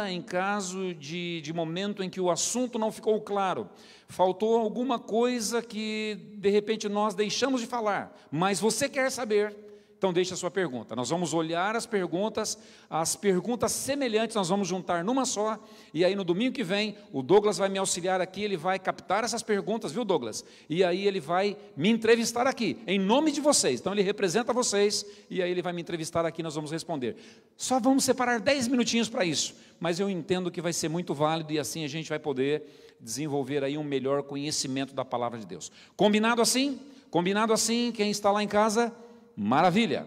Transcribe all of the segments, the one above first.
em caso de momento em que o assunto não ficou claro, faltou alguma coisa que de repente nós deixamos de falar, mas você quer saber, então deixe a sua pergunta. Nós vamos olhar as perguntas semelhantes, nós vamos juntar numa só, e aí no domingo que vem, o Douglas vai me auxiliar aqui, ele vai captar essas perguntas, viu, Douglas? E aí ele vai me entrevistar aqui, em nome de vocês. Então ele representa vocês, e aí ele vai me entrevistar aqui, nós vamos responder. Só vamos separar 10 minutinhos para isso, mas eu entendo que vai ser muito válido, e assim a gente vai poder desenvolver aí um melhor conhecimento da palavra de Deus. Combinado assim? Combinado assim? Quem está lá em casa? Maravilha.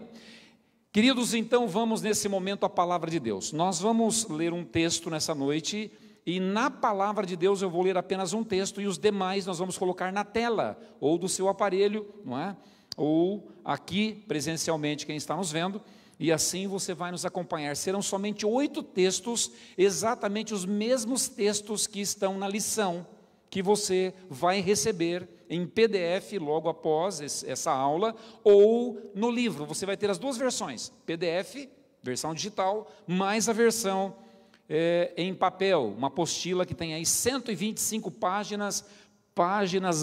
Queridos, então vamos nesse momento à palavra de Deus. Nós vamos ler um texto nessa noite, e na palavra de Deus eu vou ler apenas um texto, e os demais nós vamos colocar na tela, ou do seu aparelho, não é? Ou aqui presencialmente, quem está nos vendo, e assim você vai nos acompanhar. Serão somente 8 textos, exatamente os mesmos textos que estão na lição, que você vai receber em PDF logo após essa aula, ou no livro. Você vai ter as duas versões, PDF, versão digital, mais a versão em papel, uma apostila que tem aí 125 páginas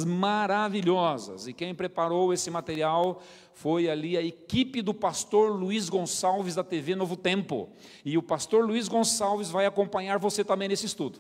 maravilhosas, e quem preparou esse material foi ali a equipe do pastor Luiz Gonçalves da TV Novo Tempo, e o pastor Luiz Gonçalves vai acompanhar você também nesse estudo,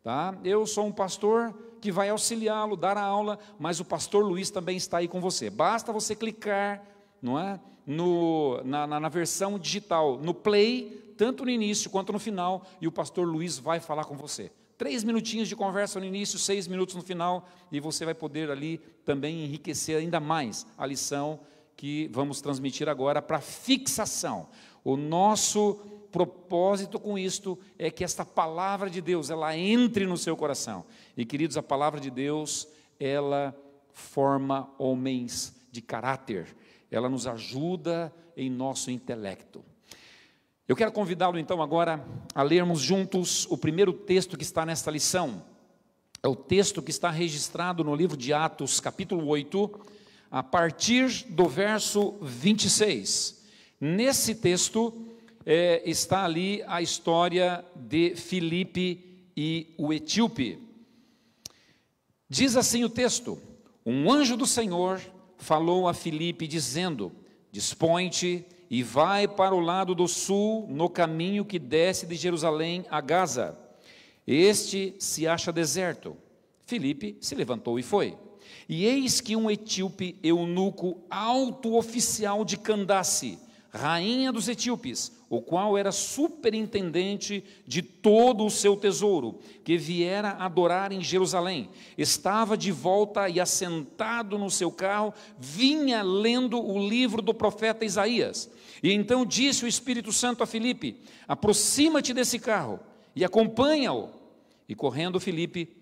tá? Eu sou um pastor que vai auxiliá-lo, dar a aula, mas o pastor Luiz também está aí com você. Basta você clicar, não é? na versão digital, no play, tanto no início quanto no final, e o pastor Luiz vai falar com você. 3 minutinhos de conversa no início, 6 minutos no final, e você vai poder ali também enriquecer ainda mais a lição que vamos transmitir agora para fixação. O nosso propósito com isto é que esta palavra de Deus, ela entre no seu coração. E queridos, a palavra de Deus, ela forma homens de caráter, ela nos ajuda em nosso intelecto. Eu quero convidá-lo então agora a lermos juntos o primeiro texto que está nesta lição. É o texto que está registrado no livro de Atos, capítulo 8, a partir do verso 26. Nesse texto está ali a história de Filipe e o etíope. Diz assim o texto: um anjo do Senhor falou a Filipe dizendo: dispõe-te e vai para o lado do sul, no caminho que desce de Jerusalém a Gaza. Este se acha deserto. Filipe se levantou e foi. E eis que um etíope eunuco, alto oficial de Candace, rainha dos etíopes, o qual era superintendente de todo o seu tesouro, que viera adorar em Jerusalém, estava de volta e assentado no seu carro, vinha lendo o livro do profeta Isaías. E então disse o Espírito Santo a Filipe: aproxima-te desse carro e acompanha-o. E correndo Filipe,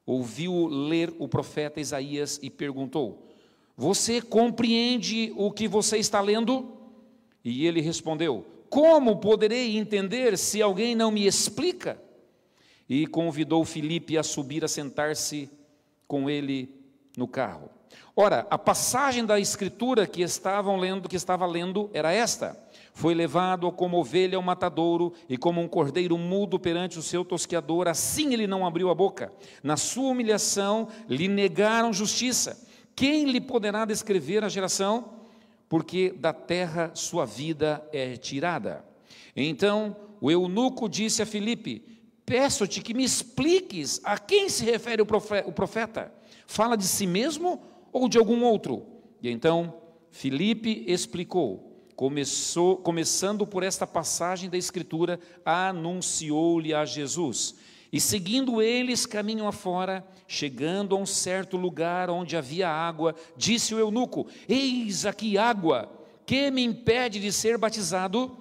ouviu ler o profeta Isaías e perguntou: você compreende o que você está lendo? E ele respondeu: como poderei entender se alguém não me explica? E convidou Filipe a subir a sentar-se com ele no carro. Ora, a passagem da escritura que estava lendo era esta: foi levado como ovelha ao matadouro, e como um cordeiro mudo perante o seu tosqueador, assim ele não abriu a boca. Na sua humilhação lhe negaram justiça. Quem lhe poderá descrever a geração? Porque da terra sua vida é tirada. Então o eunuco disse a Filipe: peço-te que me expliques a quem se refere o profeta. Fala de si mesmo ou de algum outro? E então Filipe explicou, começando por esta passagem da escritura, anunciou-lhe a Jesus. E seguindo eles caminho afora, chegando a um certo lugar onde havia água, disse o eunuco: eis aqui água, que me impede de ser batizado?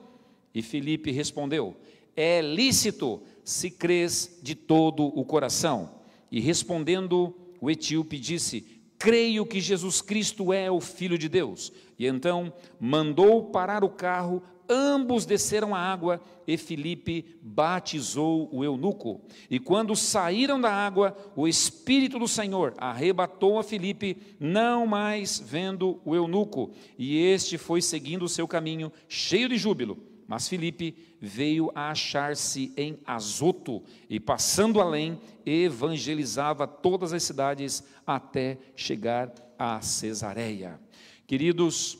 E Filipe respondeu: é lícito, se crês de todo o coração. E respondendo o etíope disse: creio que Jesus Cristo é o Filho de Deus. E então mandou parar o carro, ambos desceram a água, e Filipe batizou o eunuco. E quando saíram da água, o Espírito do Senhor arrebatou a Filipe, não mais vendo o eunuco, e este foi seguindo o seu caminho, cheio de júbilo. Mas Filipe veio a achar-se em Azoto e, passando além, evangelizava todas as cidades até chegar a Cesareia. Queridos,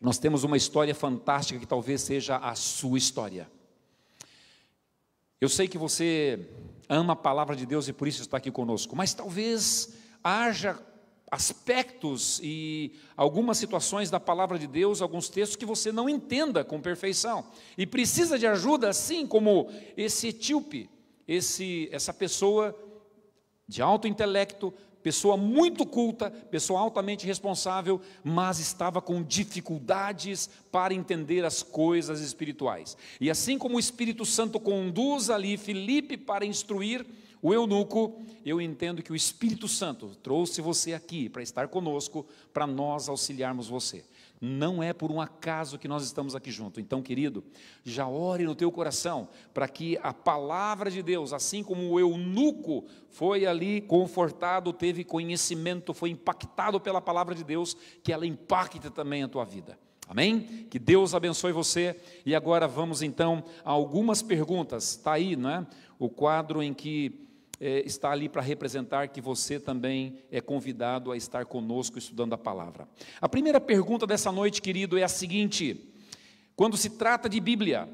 nós temos uma história fantástica que talvez seja a sua história. Eu sei que você ama a palavra de Deus e por isso está aqui conosco, mas talvez haja aspectos e algumas situações da palavra de Deus, alguns textos que você não entenda com perfeição e precisa de ajuda, assim como esse etíope, essa pessoa de alto intelecto, pessoa muito culta, pessoa altamente responsável, mas estava com dificuldades para entender as coisas espirituais. E assim como o Espírito Santo conduz ali Filipe para instruir o eunuco, eu entendo que o Espírito Santo trouxe você aqui para estar conosco, para nós auxiliarmos você. Não é por um acaso que nós estamos aqui juntos. Então, querido, já ore no teu coração, para que a palavra de Deus, assim como o eunuco foi ali confortado, teve conhecimento, foi impactado pela palavra de Deus, que ela impacte também a tua vida. Amém? Que Deus abençoe você. E agora vamos então a algumas perguntas. Está aí, não é? O quadro em que está ali para representar que você também é convidado a estar conosco estudando a palavra. A primeira pergunta dessa noite, querido, é a seguinte: quando se trata de Bíblia,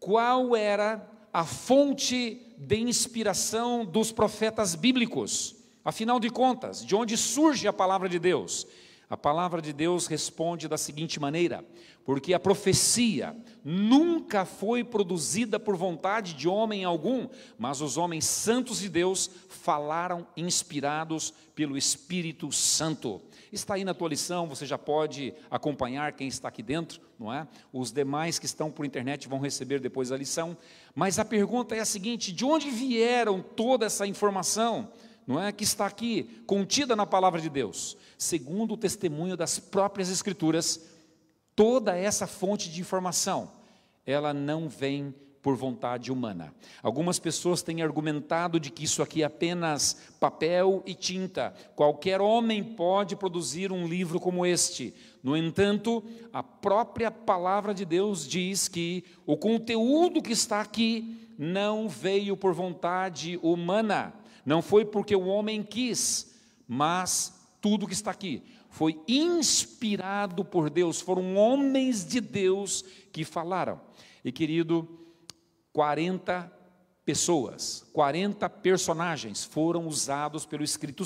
qual era a fonte de inspiração dos profetas bíblicos? Afinal de contas, de onde surge a palavra de Deus? A palavra de Deus responde da seguinte maneira: porque a profecia nunca foi produzida por vontade de homem algum, mas os homens santos de Deus falaram inspirados pelo Espírito Santo. Está aí na tua lição, você já pode acompanhar quem está aqui dentro, não é? Os demais que estão por internet vão receber depois a lição. Mas a pergunta é a seguinte: de onde vieram toda essa informação, não é, que está aqui, contida na palavra de Deus? Segundo o testemunho das próprias Escrituras, toda essa fonte de informação, ela não vem por vontade humana. Algumas pessoas têm argumentado de que isso aqui é apenas papel e tinta. Qualquer homem pode produzir um livro como este. No entanto, a própria palavra de Deus diz que o conteúdo que está aqui não veio por vontade humana. Não foi porque o homem quis, mas tudo que está aqui foi inspirado por Deus, foram homens de Deus que falaram. E querido, 40 pessoas, 40 personagens foram usados pelo Espírito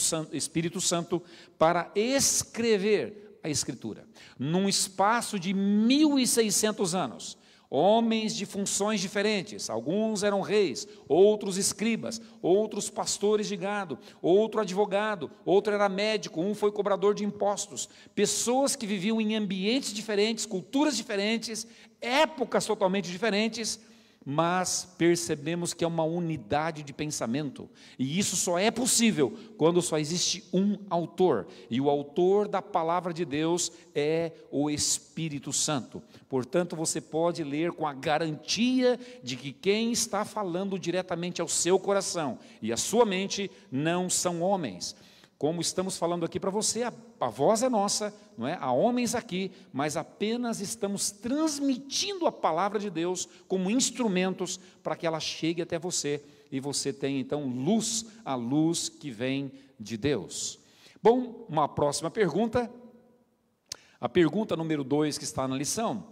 Santo para escrever a Escritura. Num espaço de 1.600 anos, homens de funções diferentes, alguns eram reis, outros escribas, outros pastores de gado, outro advogado, outro era médico, um foi cobrador de impostos, pessoas que viviam em ambientes diferentes, culturas diferentes, épocas totalmente diferentes, mas percebemos que é uma unidade de pensamento, e isso só é possível quando só existe um autor, e o autor da palavra de Deus é o Espírito Santo. Portanto, você pode ler com a garantia de que quem está falando diretamente ao seu coração e à sua mente não são homens. Como estamos falando aqui para você, a voz é nossa, não é? Há homens aqui, mas apenas estamos transmitindo a palavra de Deus como instrumentos para que ela chegue até você e você tenha então luz, a luz que vem de Deus. Bom, uma próxima pergunta, a pergunta número 2 que está na lição: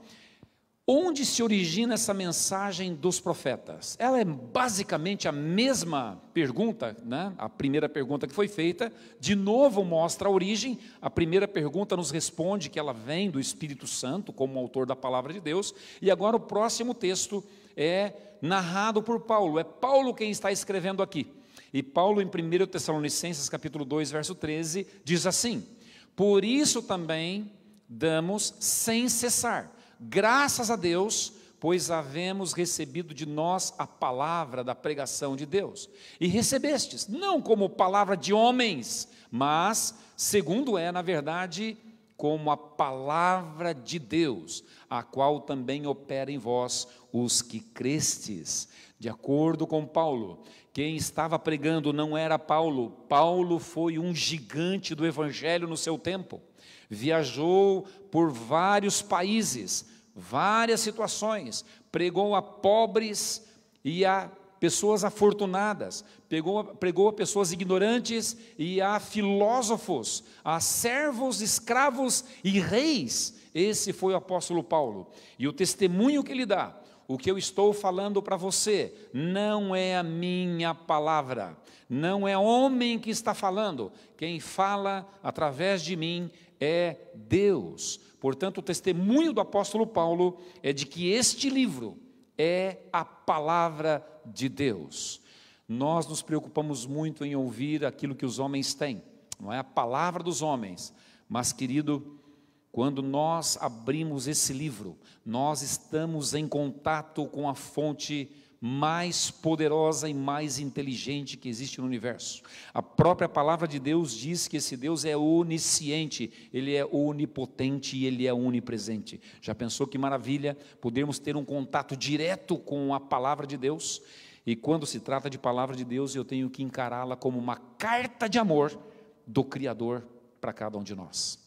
onde se origina essa mensagem dos profetas? Ela é basicamente a mesma pergunta, né? A primeira pergunta que foi feita, de novo mostra a origem. A primeira pergunta nos responde que ela vem do Espírito Santo, como autor da palavra de Deus, e agora o próximo texto é narrado por Paulo, é Paulo quem está escrevendo aqui. E Paulo, em 1 Tessalonicenses, capítulo 2, verso 13, diz assim: por isso também damos sem cessar graças a Deus, pois havemos recebido de nós a palavra da pregação de Deus. E recebestes, não como palavra de homens, mas, segundo na verdade, como a palavra de Deus, a qual também opera em vós os que crestes. De acordo com Paulo, quem estava pregando não era Paulo. Paulo foi um gigante do evangelho no seu tempo. Viajou por vários países, várias situações, pregou a pobres e a pessoas afortunadas, pregou a pessoas ignorantes e a filósofos, a servos, escravos e reis. Esse foi o apóstolo Paulo, e o testemunho que ele dá, o que eu estou falando para você, não é a minha palavra, não é homem que está falando, quem fala através de mim é Deus. Portanto, o testemunho do apóstolo Paulo é de que este livro é a palavra de Deus. Nós nos preocupamos muito em ouvir aquilo que os homens têm, não é a palavra dos homens, mas, querido, quando nós abrimos esse livro, nós estamos em contato com a fonte mais poderosa e mais inteligente que existe no universo. A própria palavra de Deus diz que esse Deus é onisciente, Ele é onipotente e Ele é onipresente. Já pensou que maravilha podermos ter um contato direto com a palavra de Deus? E quando se trata de palavra de Deus, eu tenho que encará-la como uma carta de amor do Criador para cada um de nós.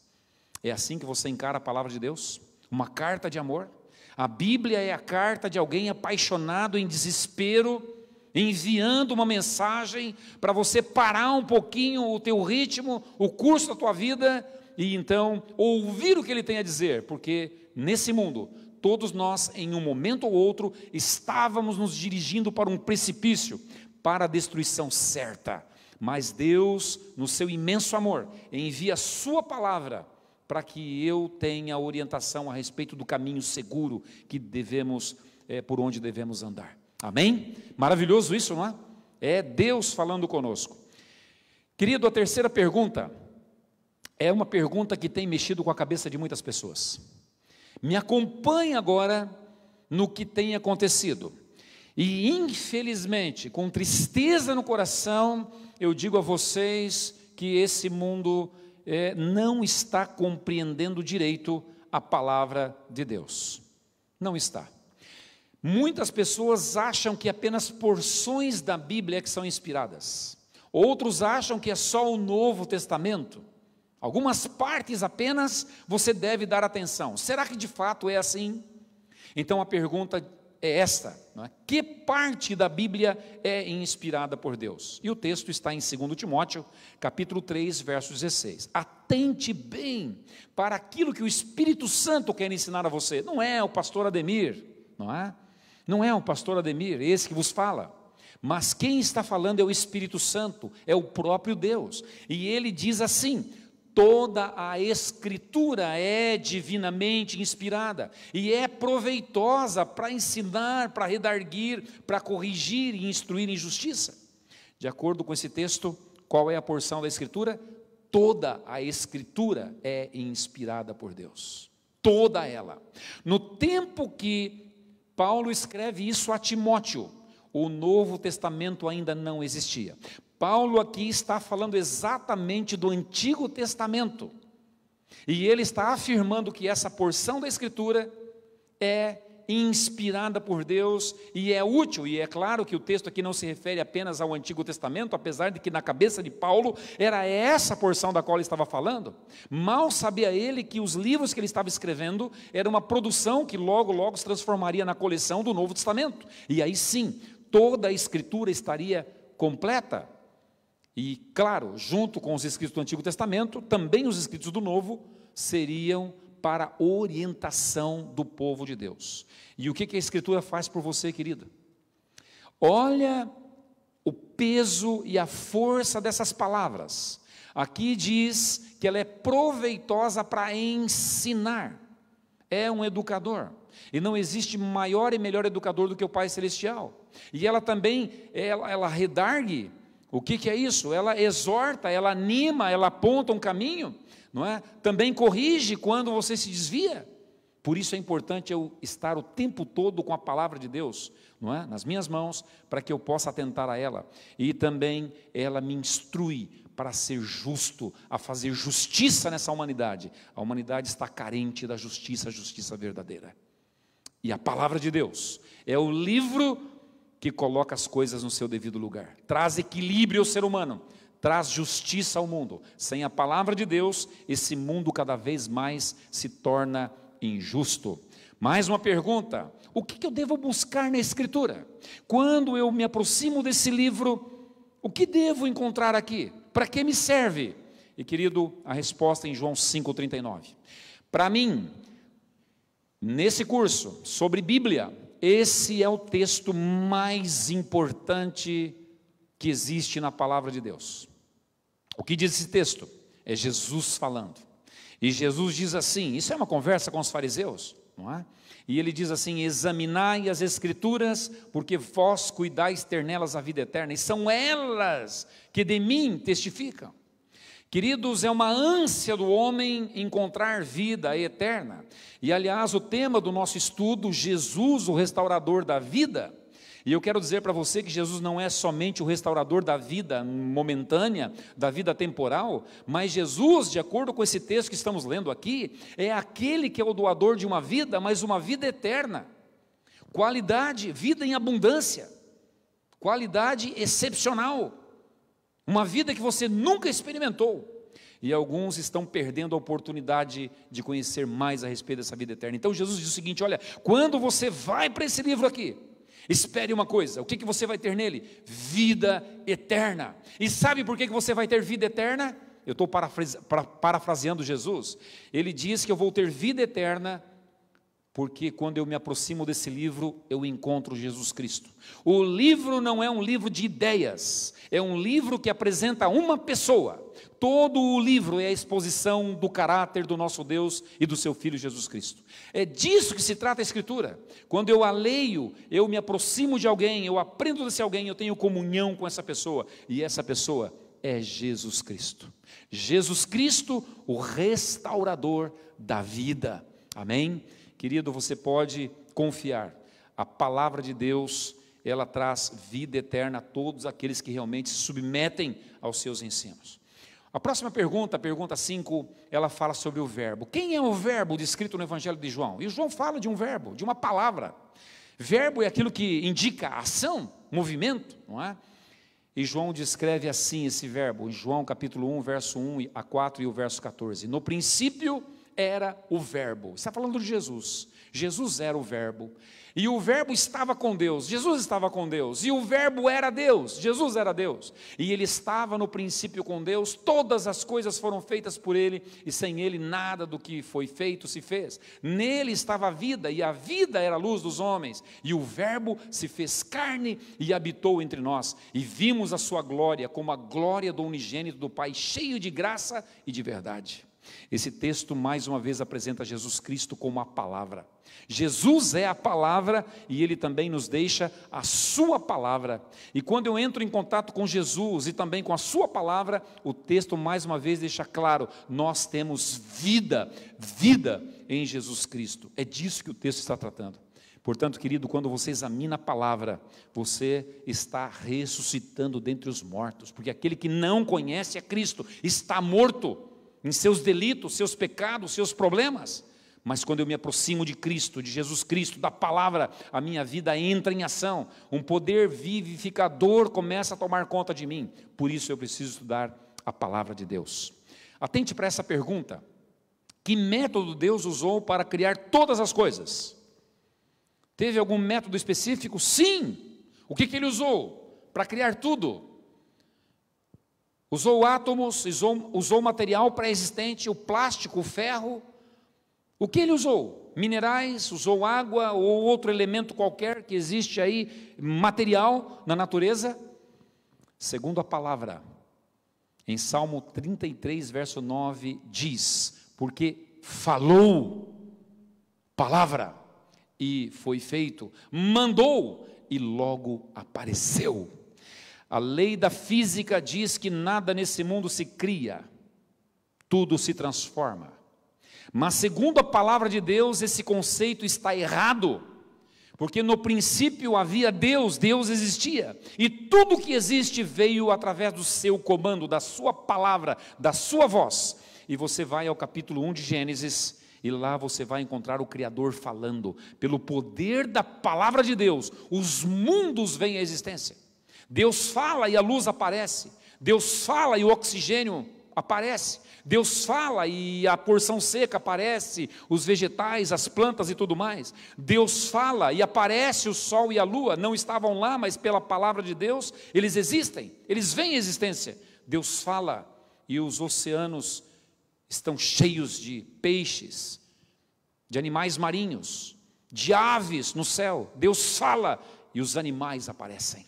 É assim que você encara a palavra de Deus? Uma carta de amor? A Bíblia é a carta de alguém apaixonado, em desespero, enviando uma mensagem para você parar um pouquinho o teu ritmo, o curso da tua vida, e então ouvir o que ele tem a dizer, porque nesse mundo, todos nós, em um momento ou outro, estávamos nos dirigindo para um precipício, para a destruição certa, mas Deus, no seu imenso amor, envia a sua palavra, para que eu tenha orientação a respeito do caminho seguro que devemos, por onde devemos andar. Amém? Maravilhoso isso, não é? É Deus falando conosco. Querido, a terceira pergunta é uma pergunta que tem mexido com a cabeça de muitas pessoas. Me acompanhe agora no que tem acontecido. E infelizmente, com tristeza no coração, eu digo a vocês que esse mundo não está compreendendo direito a palavra de Deus. Não está. Muitas pessoas acham que apenas porções da Bíblia é que são inspiradas. Outros acham que é só o Novo Testamento. Algumas partes apenas você deve dar atenção. Será que de fato é assim? Então a pergunta é esta, não é? Que parte da Bíblia é inspirada por Deus? E o texto está em 2 Timóteo, capítulo 3, verso 16. Atente bem para aquilo que o Espírito Santo quer ensinar a você. Não é o pastor Ademir, não é? Não é o pastor Ademir, esse que vos fala. Mas quem está falando é o Espírito Santo, é o próprio Deus. E ele diz assim: toda a Escritura é divinamente inspirada e é proveitosa para ensinar, para redarguir, para corrigir e instruir em justiça. De acordo com esse texto, qual é a porção da Escritura? Toda a Escritura é inspirada por Deus. Toda ela. No tempo que Paulo escreve isso a Timóteo, o Novo Testamento ainda não existia. Paulo aqui está falando exatamente do Antigo Testamento, e ele está afirmando que essa porção da Escritura é inspirada por Deus e é útil, e é claro que o texto aqui não se refere apenas ao Antigo Testamento, apesar de que na cabeça de Paulo era essa porção da qual ele estava falando. Mal sabia ele que os livros que ele estava escrevendo era uma produção que logo se transformaria na coleção do Novo Testamento, e aí sim, toda a Escritura estaria completa. E, claro, junto com os escritos do Antigo Testamento, também os escritos do Novo seriam para orientação do povo de Deus. E o que a Escritura faz por você, querida? Olha o peso e a força dessas palavras. Aqui diz que ela é proveitosa para ensinar. É um educador. E não existe maior e melhor educador do que o Pai Celestial. E ela também, ela redargue. O que é isso? Ela exorta, ela anima, ela aponta um caminho, não é? Também corrige quando você se desvia. Por isso é importante eu estar o tempo todo com a palavra de Deus, não é? Nas minhas mãos, para que eu possa atentar a ela. E também ela me instrui para ser justo, a fazer justiça nessa humanidade. A humanidade está carente da justiça, a justiça verdadeira. E a palavra de Deus é o livro que coloca as coisas no seu devido lugar, traz equilíbrio ao ser humano, traz justiça ao mundo. Sem a palavra de Deus, esse mundo cada vez mais se torna injusto. Mais uma pergunta: o que eu devo buscar na Escritura? Quando eu me aproximo desse livro, o que devo encontrar aqui? Para que me serve? E querido, a resposta em João 5,39. Para mim, nesse curso sobre Bíblia, esse é o texto mais importante que existe na palavra de Deus. O que diz esse texto? É Jesus falando. E Jesus diz assim, isso é uma conversa com os fariseus, não é? E ele diz assim: examinai as Escrituras, porque vós cuidais ter nelas a vida eterna, e são elas que de mim testificam. Queridos, é uma ânsia do homem encontrar vida eterna. E aliás, o tema do nosso estudo, Jesus, o restaurador da vida. E eu quero dizer para você que Jesus não é somente o restaurador da vida momentânea, da vida temporal, mas Jesus, de acordo com esse texto que estamos lendo aqui, é aquele que é o doador de uma vida, mas uma vida eterna. Qualidade, vida em abundância, qualidade excepcional. Uma vida que você nunca experimentou. E alguns estão perdendo a oportunidade de conhecer mais a respeito dessa vida eterna. Então Jesus diz o seguinte: olha, quando você vai para esse livro aqui, espere uma coisa, o que você vai ter nele? Vida eterna. E sabe por que você vai ter vida eterna? Eu estou parafraseando Jesus. Ele diz que eu vou ter vida eterna porque quando eu me aproximo desse livro, eu encontro Jesus Cristo. O livro não é um livro de ideias, é um livro que apresenta uma pessoa. Todo o livro é a exposição do caráter do nosso Deus e do seu Filho Jesus Cristo. É disso que se trata a Escritura. Quando eu a leio, eu me aproximo de alguém, eu aprendo desse alguém, eu tenho comunhão com essa pessoa, e essa pessoa é Jesus Cristo. Jesus Cristo, o restaurador da vida. Amém? Querido, você pode confiar, a palavra de Deus, ela traz vida eterna a todos aqueles que realmente se submetem aos seus ensinos. A próxima pergunta, a pergunta 5, ela fala sobre o verbo. Quem é o verbo descrito no Evangelho de João? E João fala de um verbo, de uma palavra. Verbo é aquilo que indica ação, movimento, não é? E João descreve assim esse verbo, em João capítulo 1, verso 1 a 4 e o verso 14. No princípio era o verbo. Está falando de Jesus. Jesus era o verbo. E o verbo estava com Deus. Jesus estava com Deus. E o verbo era Deus. Jesus era Deus. E ele estava no princípio com Deus. Todas as coisas foram feitas por ele. E sem ele nada do que foi feito se fez. Nele estava a vida. E a vida era a luz dos homens. E o verbo se fez carne e habitou entre nós. E vimos a sua glória como a glória do unigênito do Pai, cheio de graça e de verdade. Esse texto mais uma vez apresenta Jesus Cristo como a palavra. Jesus é a palavra e ele também nos deixa a sua palavra. E quando eu entro em contato com Jesus e também com a sua palavra, o texto mais uma vez deixa claro, nós temos vida em Jesus Cristo. É disso que o texto está tratando. Portanto, querido, quando você examina a palavra, você está ressuscitando dentre os mortos, porque aquele que não conhece a Cristo está morto em seus delitos, seus pecados, seus problemas. Mas quando eu me aproximo de Cristo, de Jesus Cristo, da palavra, a minha vida entra em ação, um poder vivificador começa a tomar conta de mim. Por isso eu preciso estudar a palavra de Deus. Atente para essa pergunta: que método Deus usou para criar todas as coisas? Teve algum método específico? Sim! O que ele usou para criar tudo? Usou átomos, usou material pré-existente, o plástico, o ferro. O que ele usou? Minerais, usou água ou outro elemento qualquer que existe aí, material na natureza? Segundo a palavra, em Salmo 33, verso 9, diz: porque falou, palavra, e foi feito, mandou, e logo apareceu. A lei da física diz que nada nesse mundo se cria, tudo se transforma. Mas segundo a palavra de Deus, esse conceito está errado, porque no princípio havia Deus, Deus existia, e tudo que existe veio através do seu comando, da sua palavra, da sua voz. E você vai ao capítulo 1 de Gênesis, e lá você vai encontrar o Criador falando, pelo poder da palavra de Deus, os mundos vêm à existência. Deus fala e a luz aparece, Deus fala e o oxigênio aparece. Deus fala e a porção seca aparece, os vegetais, as plantas e tudo mais. Deus fala e aparece o sol e a lua, não estavam lá, mas pela palavra de Deus, eles existem, eles vêm à existência. Deus fala e os oceanos estão cheios de peixes, de animais marinhos, de aves no céu. Deus fala e os animais aparecem.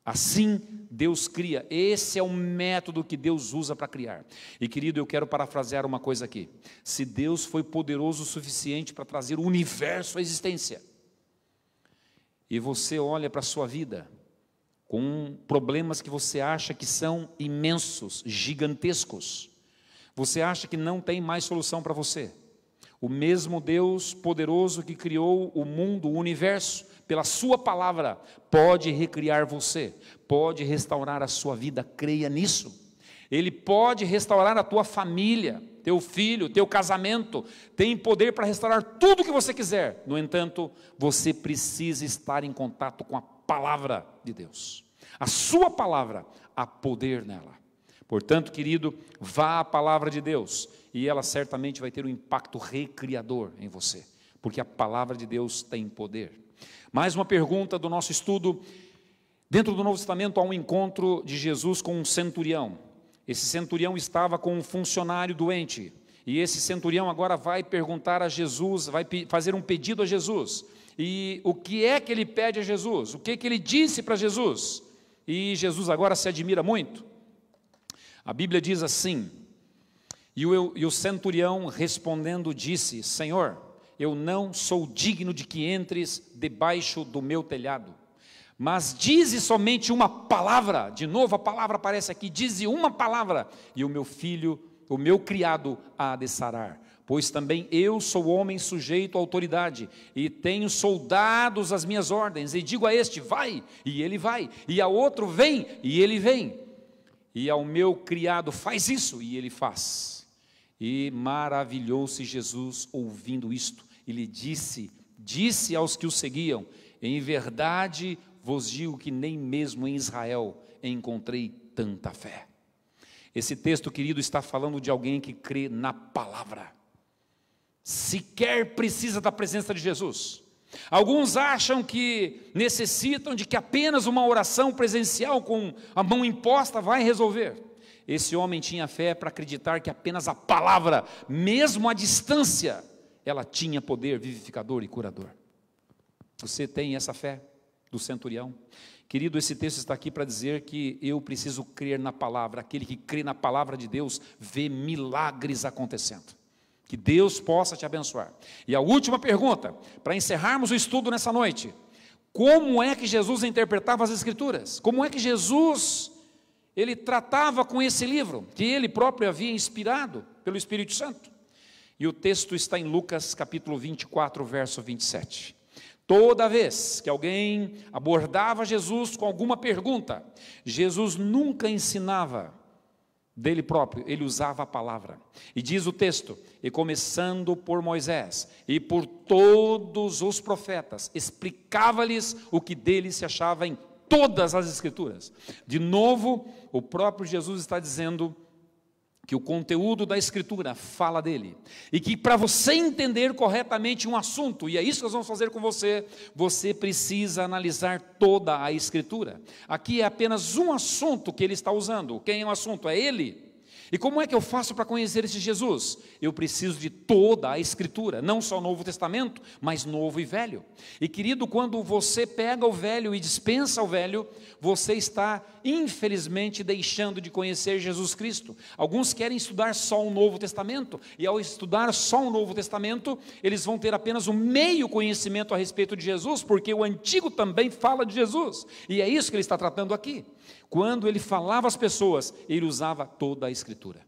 Assim Deus cria. Esse é o método que Deus usa para criar. E querido, eu quero parafrasear uma coisa aqui. Se Deus foi poderoso o suficiente para trazer o universo à existência, e você olha para a sua vida com problemas que você acha que são imensos, gigantescos, você acha que não tem mais solução para você, o mesmo Deus poderoso que criou o mundo, o universo, pela sua palavra, pode recriar você, pode restaurar a sua vida, creia nisso. Ele pode restaurar a tua família, teu filho, teu casamento, tem poder para restaurar tudo que você quiser. No entanto, você precisa estar em contato com a palavra de Deus. A sua palavra, há poder nela. Portanto, querido, vá à palavra de Deus, e ela certamente vai ter um impacto recriador em você, porque a palavra de Deus tem poder. Mais uma pergunta do nosso estudo. Dentro do Novo Testamento há um encontro de Jesus com um centurião. Esse centurião estava com um funcionário doente, e esse centurião agora vai perguntar a Jesus, vai fazer um pedido a Jesus. E o que é que ele pede a Jesus? O que é que ele disse para Jesus? E Jesus agora se admira muito. A Bíblia diz assim: e o centurião respondendo disse: Senhor, eu não sou digno de que entres debaixo do meu telhado, mas dize somente uma palavra. De novo a palavra aparece aqui, dize uma palavra, e o meu filho, o meu criado há de sarar, pois também eu sou homem sujeito à autoridade, e tenho soldados às minhas ordens, e digo a este, vai, e ele vai, e a outro, vem, e ele vem, e ao meu criado, faz isso, e ele faz. E maravilhou-se Jesus ouvindo isto, e lhe disse aos que o seguiam: em verdade vos digo que nem mesmo em Israel encontrei tanta fé. Esse texto, querido, está falando de alguém que crê na palavra, sequer precisa da presença de Jesus. Alguns acham que necessitam de que apenas uma oração presencial com a mão imposta vai resolver. Esse homem tinha fé para acreditar que apenas a palavra, mesmo à distância, ela tinha poder vivificador e curador. Você tem essa fé do centurião? Querido, esse texto está aqui para dizer que eu preciso crer na palavra. Aquele que crê na palavra de Deus vê milagres acontecendo. Que Deus possa te abençoar. E a última pergunta, para encerrarmos o estudo nessa noite: como é que Jesus interpretava as Escrituras? Como é que Jesus, ele tratava com esse livro, que ele próprio havia inspirado pelo Espírito Santo? E o texto está em Lucas capítulo 24, verso 27. Toda vez que alguém abordava Jesus com alguma pergunta, Jesus nunca ensinava dele próprio, ele usava a palavra. E diz o texto: e começando por Moisés e por todos os profetas, explicava-lhes o que dele se achava em todas as Escrituras. De novo, o próprio Jesus está dizendo que o conteúdo da Escritura fala dele, e que para você entender corretamente um assunto, e é isso que nós vamos fazer com você, você precisa analisar toda a Escritura. Aqui é apenas um assunto que ele está usando. Quem é o assunto? É ele. E como é que eu faço para conhecer esse Jesus? Eu preciso de toda a Escritura, não só o Novo Testamento, mas Novo e Velho. E querido, quando você pega o Velho e dispensa o Velho, você está, infelizmente, deixando de conhecer Jesus Cristo. Alguns querem estudar só o Novo Testamento, e ao estudar só o Novo Testamento, eles vão ter apenas um meio conhecimento a respeito de Jesus, porque o Antigo também fala de Jesus, e é isso que ele está tratando aqui. Quando ele falava às pessoas, ele usava toda a Escritura.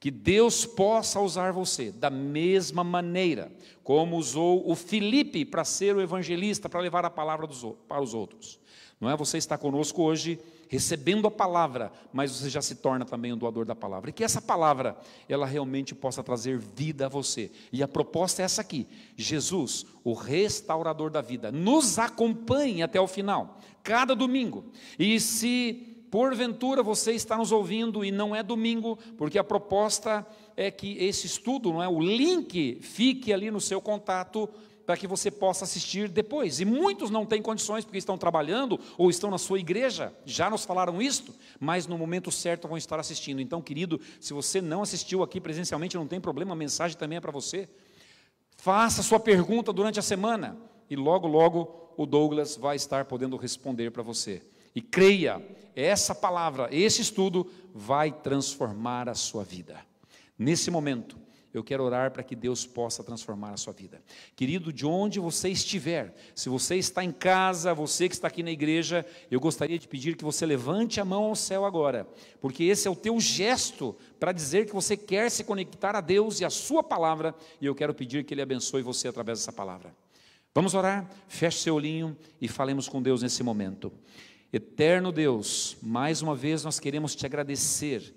Que Deus possa usar você da mesma maneira como usou o Filipe para ser o evangelista, para levar a palavra para os outros. Não é? Você está conosco hoje recebendo a palavra, mas você já se torna também um doador da palavra. E que essa palavra, ela realmente possa trazer vida a você. E a proposta é essa aqui: Jesus, o restaurador da vida, nos acompanhe até o final, cada domingo. E se porventura você está nos ouvindo e não é domingo, porque a proposta é que esse estudo, não é, o link fique ali no seu contato, para que você possa assistir depois. E muitos não têm condições porque estão trabalhando ou estão na sua igreja, já nos falaram isto, mas no momento certo vão estar assistindo. Então, querido, se você não assistiu aqui presencialmente, não tem problema, a mensagem também é para você. Faça sua pergunta durante a semana e logo, logo o Douglas vai estar podendo responder para você. E creia, essa palavra, esse estudo vai transformar a sua vida. Nesse momento, eu quero orar para que Deus possa transformar a sua vida. Querido, de onde você estiver, se você está em casa, você que está aqui na igreja, eu gostaria de pedir que você levante a mão ao céu agora, porque esse é o teu gesto para dizer que você quer se conectar a Deus e a sua palavra, e eu quero pedir que Ele abençoe você através dessa palavra. Vamos orar? Feche seu olhinho e falemos com Deus nesse momento. Eterno Deus, mais uma vez nós queremos te agradecer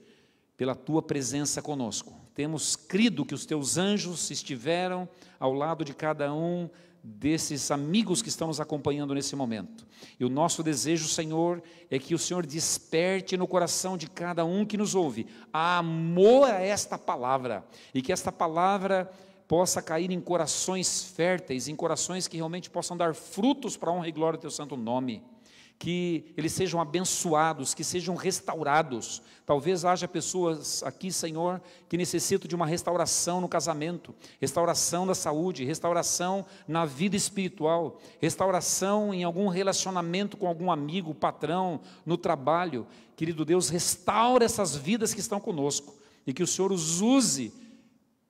pela tua presença conosco. Temos crido que os teus anjos estiveram ao lado de cada um desses amigos que estão nos acompanhando nesse momento. E o nosso desejo, Senhor, é que o Senhor desperte no coração de cada um que nos ouve amor a esta palavra, e que esta palavra possa cair em corações férteis, em corações que realmente possam dar frutos para a honra e glória do teu santo nome. Que eles sejam abençoados, que sejam restaurados. Talvez haja pessoas aqui, Senhor, que necessitam de uma restauração no casamento, restauração da saúde, restauração na vida espiritual, restauração em algum relacionamento com algum amigo, patrão, no trabalho. Querido Deus, restaura essas vidas que estão conosco, e que o Senhor os use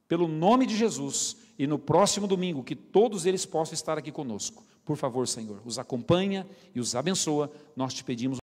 pelo nome de Jesus, e no próximo domingo, que todos eles possam estar aqui conosco. Por favor, Senhor, os acompanha e os abençoa, nós te pedimos.